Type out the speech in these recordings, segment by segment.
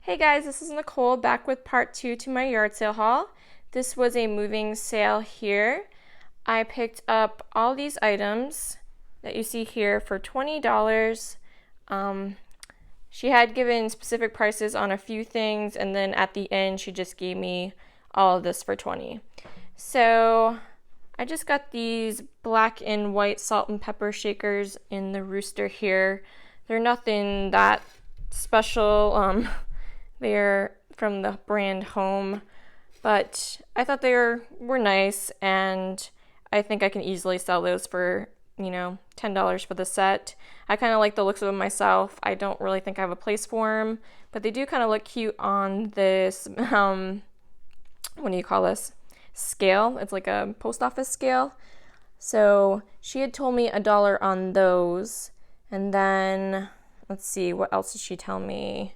Hey guys, this is Nicole back with part 2 to my yard sale haul. This was a moving sale here. I picked up all these items that you see here for $20. She had given specific prices on a few things, and then at the end she just gave me all of this for $20. So I just got these black and white salt and pepper shakers in the rooster here. They're nothing that special. They're from the brand Home, but I thought they were nice, and I think I can easily sell those for, $10 for the set. I kind of like the looks of them myself. I don't really think I have a place for them, but they do kind of look cute on this, what do you call this? Scale. It's like a post office scale. So she had told me $1 on those, and then let's see, what else did she tell me?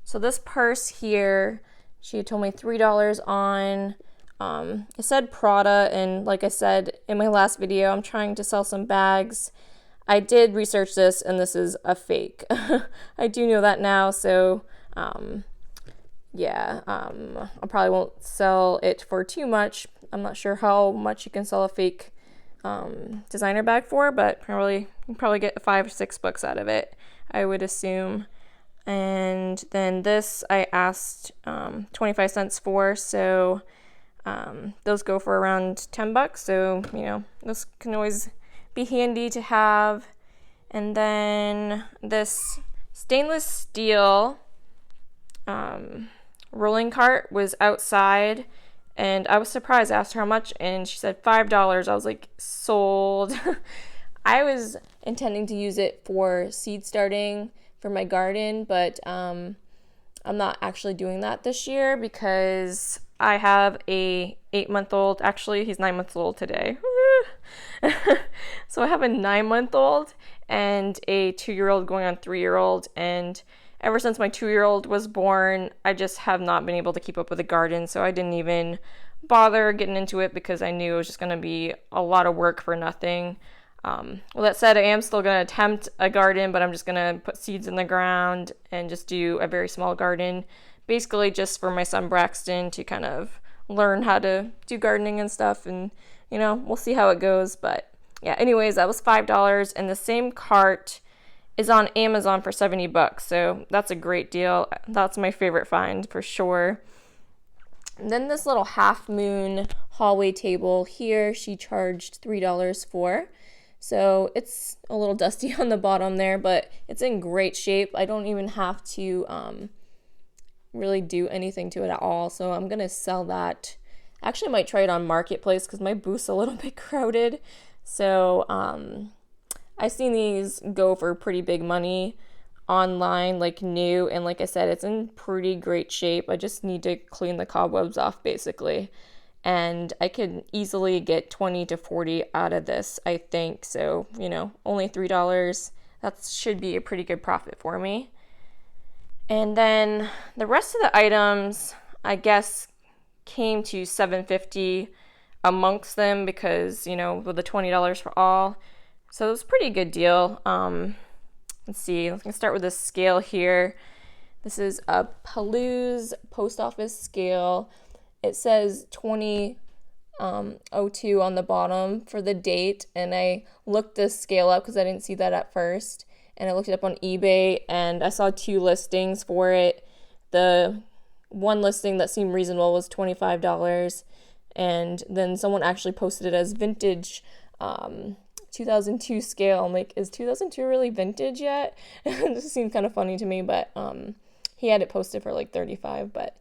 So this purse here, she told me $3 on. It said Prada, and like I said in my last video, I'm trying to sell some bags. I did research this, and this is a fake. I do know that now, so yeah, I probably won't sell it for too much. I'm not sure how much you can sell a fake designer bag for, but you can probably get $5 or $6 out of it, I would assume. And then this I asked 25 cents for, so those go for around $10. So, this can always be handy to have. And then this stainless steel rolling cart was outside, and I was surprised. I asked her how much, and she said $5. I was like, sold. I was intending to use it for seed starting for my garden, but I'm not actually doing that this year because I have a 8-month-old. Actually, he's 9 months old today. So I have a 9-month-old and a 2-year-old going on 3-year-old, and ever since my 2-year-old was born, I just have not been able to keep up with the garden, so I didn't even bother getting into it because I knew it was just going to be a lot of work for nothing. Well, that said, I am still going to attempt a garden, but I'm just going to put seeds in the ground and just do a very small garden, basically just for my son Braxton to kind of learn how to do gardening and stuff, and we'll see how it goes. But yeah, anyways, that was $5, and the same cart is on Amazon for $70, so that's a great deal. That's my favorite find for sure. And then this little half moon hallway table here, she charged $3 for. So it's a little dusty on the bottom there, but it's in great shape. I don't even have to really do anything to it at all. So I'm going to sell that. Actually, I might try it on Marketplace because my booth's a little bit crowded. So I've seen these go for pretty big money online, like new. And like I said, it's in pretty great shape. I just need to clean the cobwebs off, basically. And I could easily get 20 to 40 out of this, I think. So, only $3. That should be a pretty good profit for me. And then the rest of the items, I guess, came to $7.50 amongst them because, with the $20 for all. So it was a pretty good deal. Let's see. Let's start with this scale here. This is a Palouse post office scale. It says 2002 on the bottom for the date, and I looked this scale up because I didn't see that at first, and I looked it up on eBay, and I saw 2 listings for it. The one listing that seemed reasonable was $25, and then someone actually posted it as vintage 2002 scale. I'm like, is 2002 really vintage yet? This seemed kind of funny to me, but he had it posted for like $35, but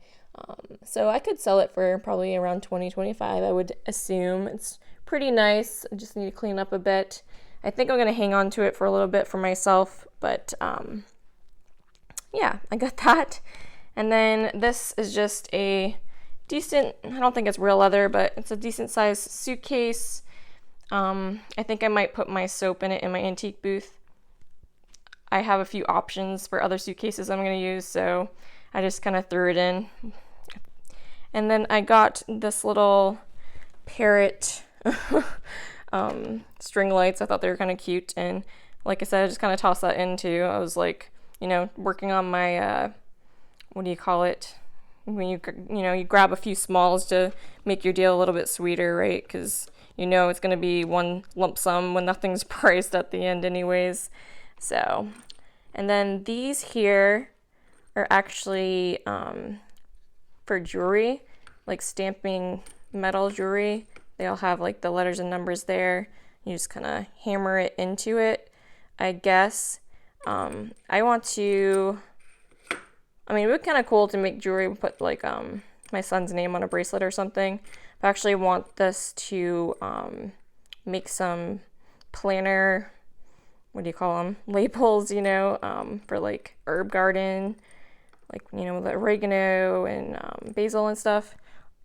so I could sell it for probably around $20-$25, I would assume. It's pretty nice. I just need to clean up a bit. I think I'm going to hang on to it for a little bit for myself, but yeah, I got that. And then this is just a decent, I don't think it's real leather, but it's a decent sized suitcase. I think I might put my soap in it in my antique booth. I have a few options for other suitcases I'm going to use, so I just kind of threw it in. And then I got this little parrot string lights. I thought they were kind of cute, and like I said, I just kind of tossed that in too. I was like, working on my what do you call it? When you grab a few smalls to make your deal a little bit sweeter, right? Because it's going to be one lump sum when nothing's priced at the end anyways. So, and then these here are actually for jewelry, like stamping metal jewelry. They all have like the letters and numbers there. You just kind of hammer it into it, I guess. I want to, I mean, it would be kind of cool to make jewelry, put like my son's name on a bracelet or something. But I actually want this to make some planner, what do you call them, labels, for like herb garden, like, the oregano and basil and stuff.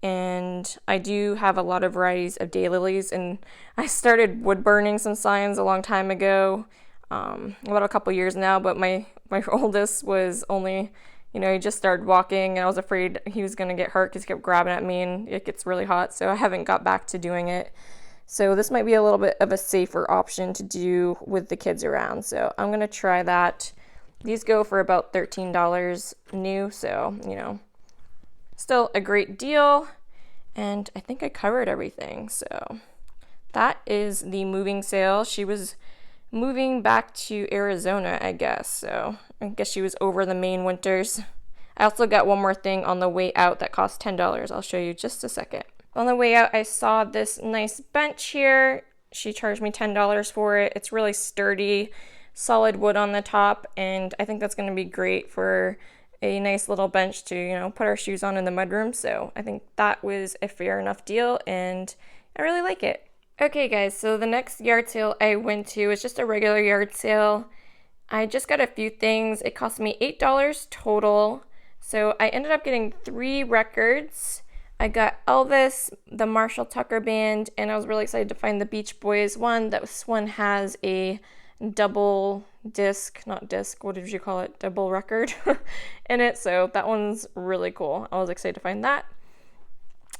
And I do have a lot of varieties of daylilies, and I started wood burning some signs a long time ago, about a couple years now, but my oldest was only, he just started walking, and I was afraid he was going to get hurt because he kept grabbing at me, and it gets really hot, so I haven't got back to doing it. So this might be a little bit of a safer option to do with the kids around, so I'm going to try that. These go for about $13 new, so, still a great deal. And I think I covered everything, so that is the moving sale. She was moving back to Arizona, I guess, so I guess she was over the Maine winters. I also got one more thing on the way out that cost $10. I'll show you just a second. On the way out, I saw this nice bench here. She charged me $10 for it. It's really sturdy, solid wood on the top, and I think that's going to be great for a nice little bench to, put our shoes on in the mudroom. So I think that was a fair enough deal, and I really like it. Okay guys, so the next yard sale I went to is just a regular yard sale. I just got a few things. It cost me $8 total. So I ended up getting 3 records. I got Elvis, the Marshall Tucker Band, and I was really excited to find the Beach Boys one. This one has a double what did you call it? Double record in it. So that one's really cool. I was excited to find that.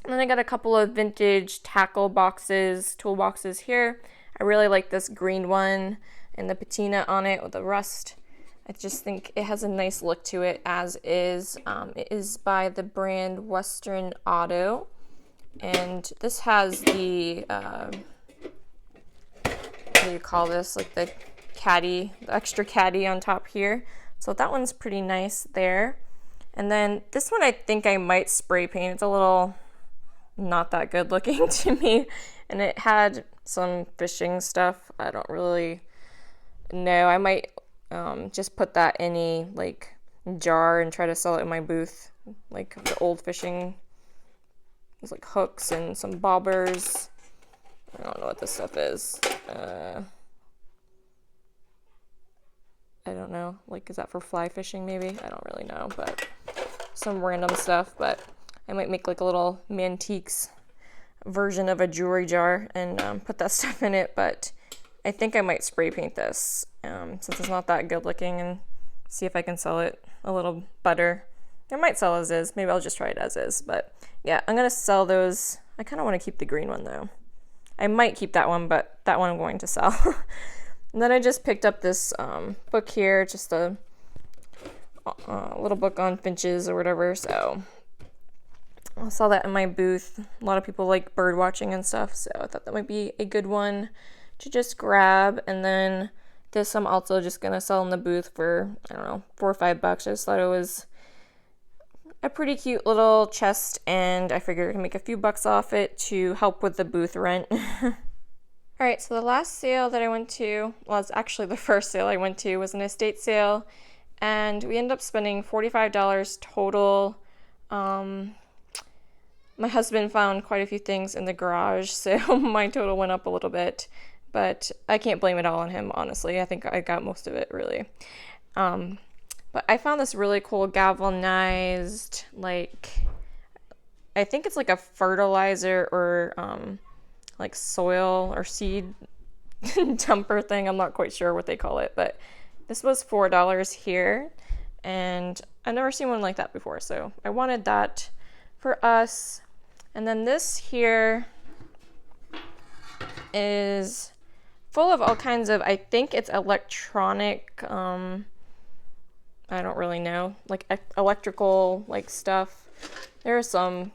And then I got a couple of vintage tackle boxes, tool boxes here. I really like this green one and the patina on it with the rust. I just think it has a nice look to it as is. It is by the brand Western Auto. And this has the, what do you call this? Like the extra caddy on top here. So that one's pretty nice there. And then this one I think I might spray paint. It's a little not that good looking to me, and it had some fishing stuff. I don't really know. I might just put that in a like jar and try to sell it in my booth, like the old fishing. It's like hooks and some bobbers. I don't know what this stuff is. I don't know, like, is that for fly fishing maybe? I don't really know, but some random stuff. But I might make like a little Mantiques version of a jewelry jar and put that stuff in it. But I think I might spray paint this since it's not that good looking, and see if I can sell it a little better. I might sell as is. Maybe I'll just try it as is. But yeah, I'm going to sell those. I kind of want to keep the green one though. I might keep that one, but that one I'm going to sell. And then I just picked up this book here, just a little book on finches or whatever, so I saw that in my booth. A lot of people like bird watching and stuff, so I thought that might be a good one to just grab. And then this I'm also just going to sell in the booth for, I don't know, $4 or $5. I just thought it was a pretty cute little chest, and I figured I could make a few bucks off it to help with the booth rent. Alright, so the last sale that I went to, well, it's actually the first sale I went to, was an estate sale, and we ended up spending $45 total. My husband found quite a few things in the garage, so my total went up a little bit, but I can't blame it all on him, honestly. I think I got most of it, really. But I found this really cool galvanized, like, I think it's like a fertilizer or like soil or seed dumper thing. I'm not quite sure what they call it, but this was $4 here, and I've never seen one like that before, so I wanted that for us. And then this here is full of all kinds of, I think it's electronic I don't really know, like electrical like stuff. There are some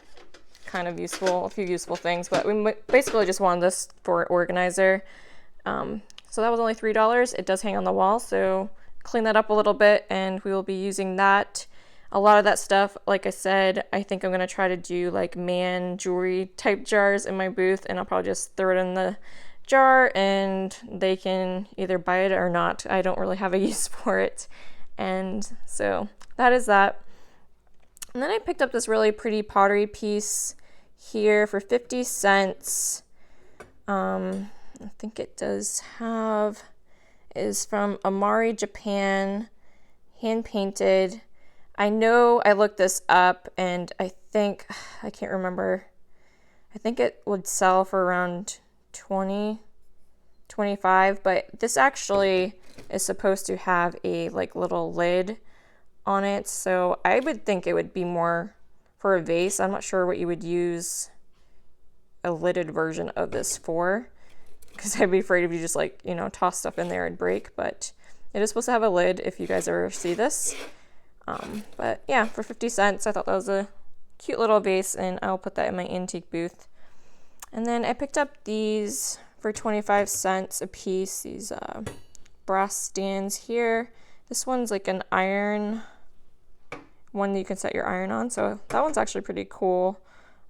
kind of useful, a few useful things, but we basically just wanted this for organizer. So that was only $3. It does hang on the wall, so clean that up a little bit and we will be using that. A lot of that stuff, like I said, I think I'm going to try to do like man jewelry type jars in my booth, and I'll probably just throw it in the jar and they can either buy it or not. I don't really have a use for it. And so that is that. And then I picked up this really pretty pottery piece here for 50 cents. I think it does have, is from Amari, Japan, hand painted. I know I looked this up and I can't remember. I think it would sell for around 20, 25, but this actually is supposed to have a like little lid on it. So I would think it would be more for a vase. I'm not sure what you would use a lidded version of this for, because I'd be afraid if you just like, you know, toss stuff in there and break, but it is supposed to have a lid if you guys ever see this. But yeah, for 50 cents, I thought that was a cute little vase, and I'll put that in my antique booth. And then I picked up these for 25 cents a piece, these brass stands here. This one's like an iron one that you can set your iron on, so that one's actually pretty cool.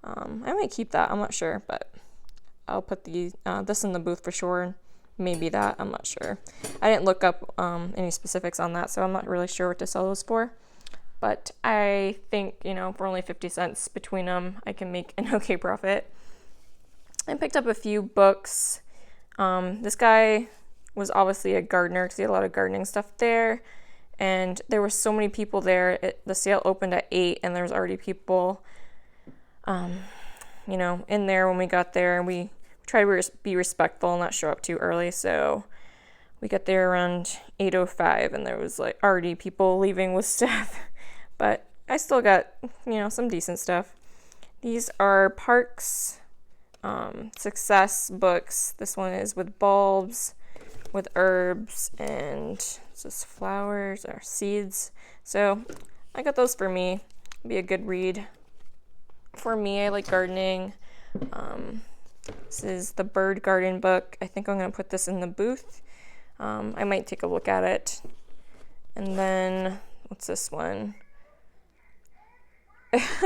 I might keep that, I'm not sure, but I'll put this in the booth for sure, and maybe that, I'm not sure. I didn't look up any specifics on that, so I'm not really sure what to sell those for. But I think, you know, for only 50 cents between them, I can make an okay profit. I picked up a few books. This guy was obviously a gardener because he had a lot of gardening stuff there. And there were so many people there. The sale opened at 8 and there was already people, you know, in there when we got there. And we tried to be respectful and not show up too early. So we got there around 8:05 and there was like already people leaving with stuff. But I still got, you know, some decent stuff. These are Parks Success books. This one is with bulbs, with herbs, and it's just flowers or seeds. So I got those for me. It'll be a good read for me. I like gardening. This is the Bird Garden book. I think I'm going to put this in the booth. I might take a look at it. And then, what's this one?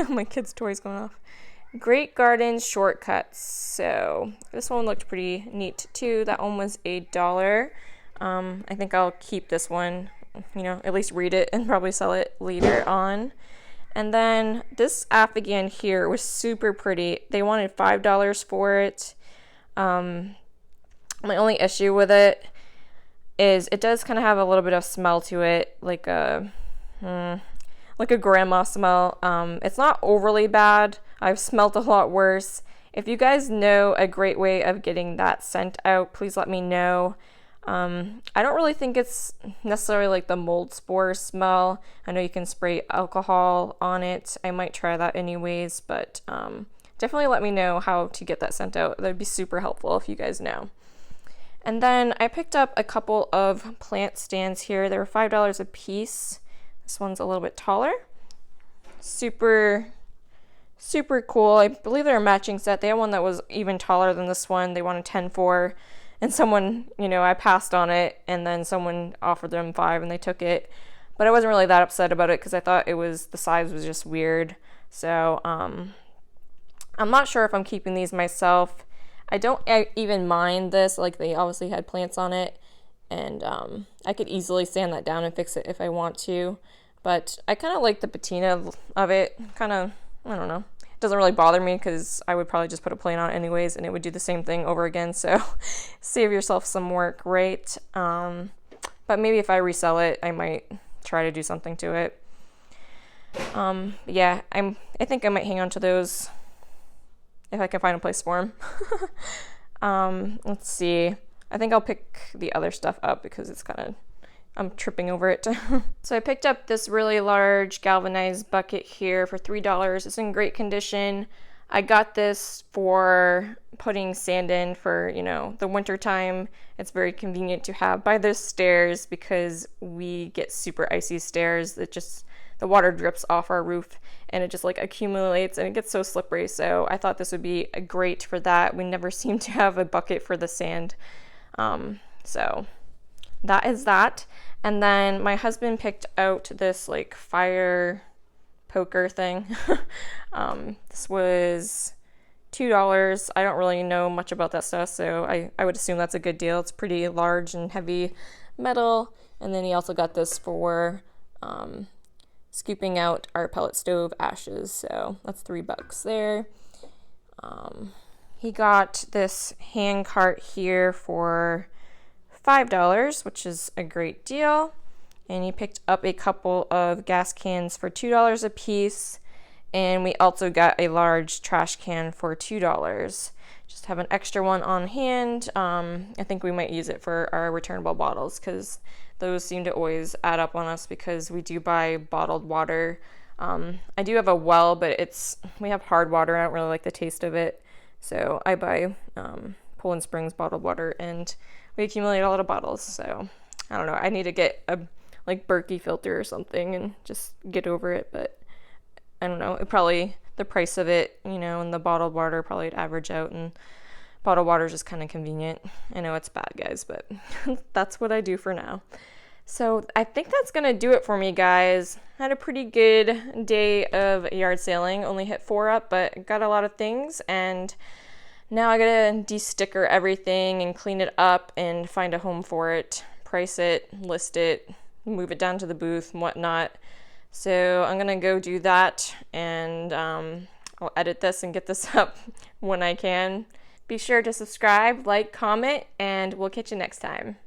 My kid's toy's going off. Great Garden Shortcuts. So this one looked pretty neat too. That one was $1. I think I'll keep this one, you know, at least read it and probably sell it later on. And then this Afghan here was super pretty. They wanted $5 for it. My only issue with it is it does kind of have a little bit of smell to it, like a grandma smell. It's not overly bad. I've smelled a lot worse. If you guys know a great way of getting that scent out, please let me know. I don't really think it's necessarily like the mold spore smell. I know you can spray alcohol on it. I might try that anyways, but definitely let me know how to get that scent out. That'd be super helpful if you guys know. And then I picked up a couple of plant stands here. They were $5 a piece. This one's a little bit taller. Super cool. I believe they're a matching set. They had one that was even taller than this one. They wanted 10 for, and someone, you know, I passed on it, and then someone offered them 5 and they took it. But I wasn't really that upset about it because I thought the size was just weird. So I'm not sure if I'm keeping these myself. I don't even mind this. Like, they obviously had plants on it, and I could easily sand that down and fix it if I want to. But I kind of like the patina of it. Kind of, I don't know. It doesn't really bother me because I would probably just put a plant on it anyways and it would do the same thing over again. So save yourself some work, right? But maybe if I resell it, I might try to do something to it. Yeah, I think I might hang on to those if I can find a place for them. Let's see. I think I'll pick the other stuff up because it's kind of, I'm tripping over it. So I picked up this really large galvanized bucket here for $3. It's in great condition. I got this for putting sand in for, the winter time. It's very convenient to have by the stairs because we get super icy stairs that just the water drips off our roof and it just like accumulates and it gets so slippery. So I thought this would be great for that. We never seem to have a bucket for the sand. So that is that. And then my husband picked out this like fire poker thing. This was $2. I don't really know much about that stuff, so I would assume that's a good deal. It's pretty large and heavy metal. And then he also got this for scooping out our pellet stove ashes, so that's $3 there. He got this hand cart here for $5, which is a great deal. And he picked up a couple of gas cans for $2 a piece. And we also got a large trash can for $2. Just have an extra one on hand. I think we might use it for our returnable bottles because those seem to always add up on us because we do buy bottled water. I do have a well, but we have hard water. I don't really like the taste of it. So I buy Poland Springs bottled water and we accumulate a lot of bottles. So I don't know. I need to get a like Berkey filter or something and just get over it, but I don't know, the price of it, and the bottled water probably would average out, and bottled water is just kind of convenient. I know it's bad, guys, but that's what I do for now. So I think that's going to do it for me, guys. Had a pretty good day of yard sailing, only hit 4 up, but got a lot of things, and now I gotta de-sticker everything and clean it up and find a home for it, price it, list it, move it down to the booth and whatnot. So I'm gonna go do that, and I'll edit this and get this up when I can. Be sure to subscribe, like, comment, and we'll catch you next time.